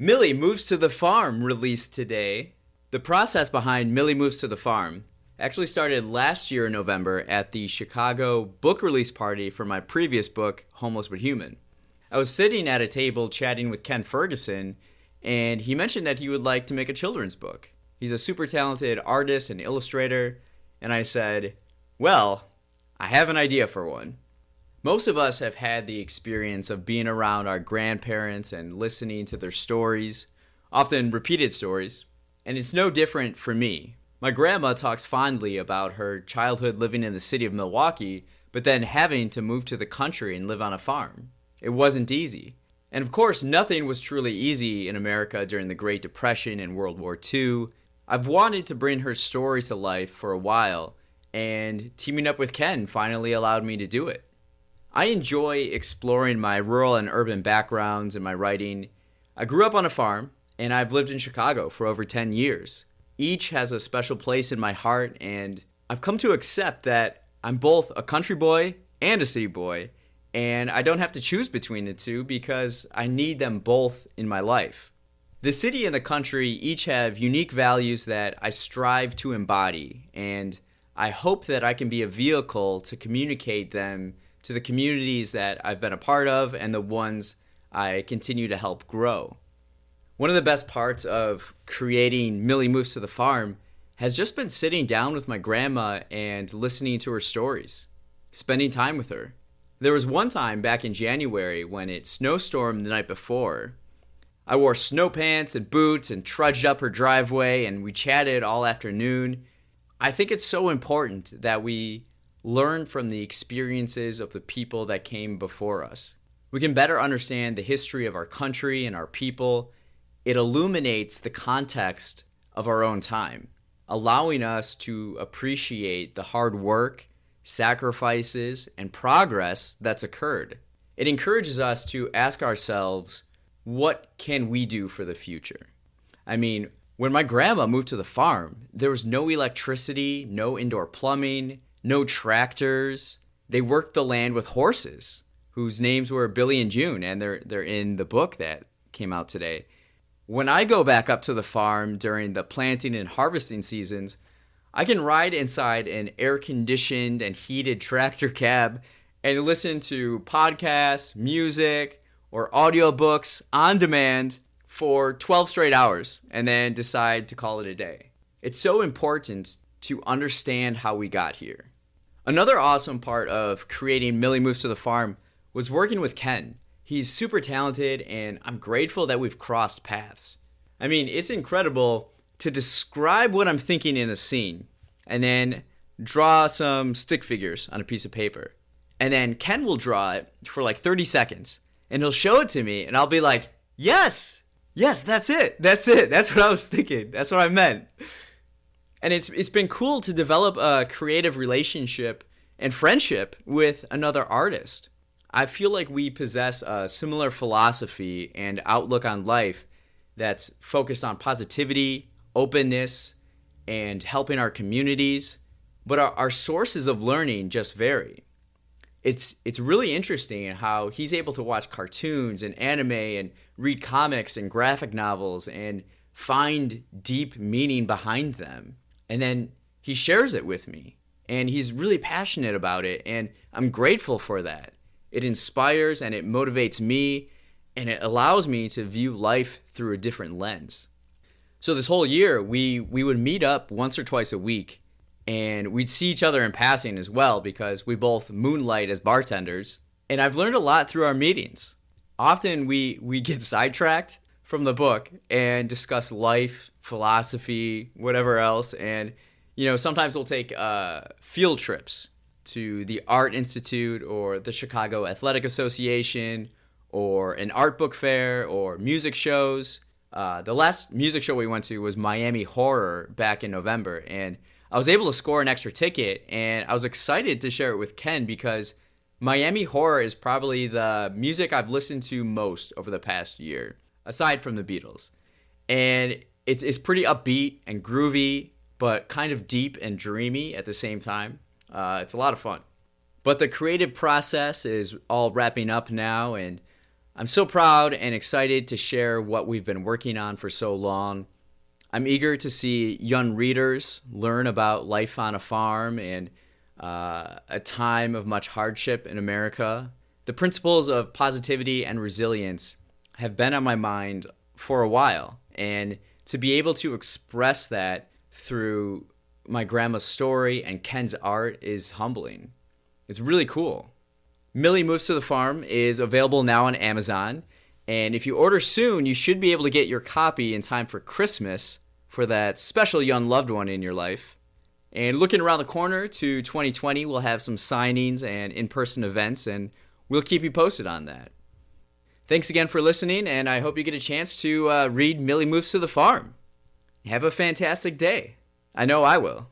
Millie Moves to the Farm released today. The process behind Millie Moves to the Farm actually started last year in November at the Chicago book release party for my previous book, Homeless But Human. I was sitting at a table chatting with Ken Ferguson, and he mentioned that he would like to make a children's book. He's a super talented artist and illustrator, and I said, well, I have an idea for one. Most of us have had the experience of being around our grandparents and listening to their stories, often repeated stories, and it's no different for me. My grandma talks fondly about her childhood living in the city of Milwaukee, but then having to move to the country and live on a farm. It wasn't easy. And of course, nothing was truly easy in America during the Great Depression and World War II. I've wanted to bring her story to life for a while, and teaming up with Ken finally allowed me to do it. I enjoy exploring my rural and urban backgrounds in my writing. I grew up on a farm, and I've lived in Chicago for over 10 years. Each has a special place in my heart, and I've come to accept that I'm both a country boy and a city boy, and I don't have to choose between the two because I need them both in my life. The city and the country each have unique values that I strive to embody, and I hope that I can be a vehicle to communicate them to the communities that I've been a part of and the ones I continue to help grow. One of the best parts of creating Millie Moves to the Farm has just been sitting down with my grandma and listening to her stories, spending time with her. There was one time back in January when it snowstormed the night before. I wore snow pants and boots and trudged up her driveway, and we chatted all afternoon. I think it's so important that we learn from the experiences of the people that came before us. We can better understand the history of our country and our people. It illuminates the context of our own time, allowing us to appreciate the hard work, sacrifices, and progress that's occurred. It encourages us to ask ourselves, what can we do for the future? I mean, when my grandma moved to the farm, there was no electricity, no indoor plumbing, no tractors. They worked the land with horses, whose names were Billy and June, and they're in the book that came out today. When I go back up to the farm during the planting and harvesting seasons, I can ride inside an air-conditioned and heated tractor cab and listen to podcasts, music, or audiobooks on demand for 12 straight hours and then decide to call it a day. It's so important to understand how we got here. Another awesome part of creating Millie Moves to the Farm was working with Ken. He's super talented, and I'm grateful that we've crossed paths. I mean, it's incredible to describe what I'm thinking in a scene and then draw some stick figures on a piece of paper. And then Ken will draw it for like 30 seconds, and he'll show it to me, and I'll be like, yes, that's it. That's what I was thinking. That's what I meant. And it's been cool to develop a creative relationship and friendship with another artist. I feel like we possess a similar philosophy and outlook on life that's focused on positivity, openness, and helping our communities, but our sources of learning just vary. It's really interesting how he's able to watch cartoons and anime and read comics and graphic novels and find deep meaning behind them. And then he shares it with me, and he's really passionate about it, and I'm grateful for that. It inspires and it motivates me, and it allows me to view life through a different lens. So this whole year, we would meet up once or twice a week, and we'd see each other in passing as well because we both moonlight as bartenders, and I've learned a lot through our meetings. Often we get sidetracked from the book and discuss life, philosophy, whatever else. And, sometimes we'll take field trips to the Art Institute or the Chicago Athletic Association or an art book fair or music shows. The last music show we went to was Miami Horror back in November. And I was able to score an extra ticket, and I was excited to share it with Ken because Miami Horror is probably the music I've listened to most over the past year, aside from the Beatles. And it's pretty upbeat and groovy, but kind of deep and dreamy at the same time. It's a lot of fun. But the creative process is all wrapping up now, and I'm so proud and excited to share what we've been working on for so long. I'm eager to see young readers learn about life on a farm and a time of much hardship in America. The principles of positivity and resilience have been on my mind for a while, and to be able to express that through my grandma's story and Ken's art is humbling. It's really cool. Millie Moves to the Farm is available now on Amazon, and if you order soon, you should be able to get your copy in time for Christmas for that special young loved one in your life. And looking around the corner to 2020, we'll have some signings and in-person events, and we'll keep you posted on that. Thanks again for listening, and I hope you get a chance to read Millie Moves to the Farm. Have a fantastic day. I know I will.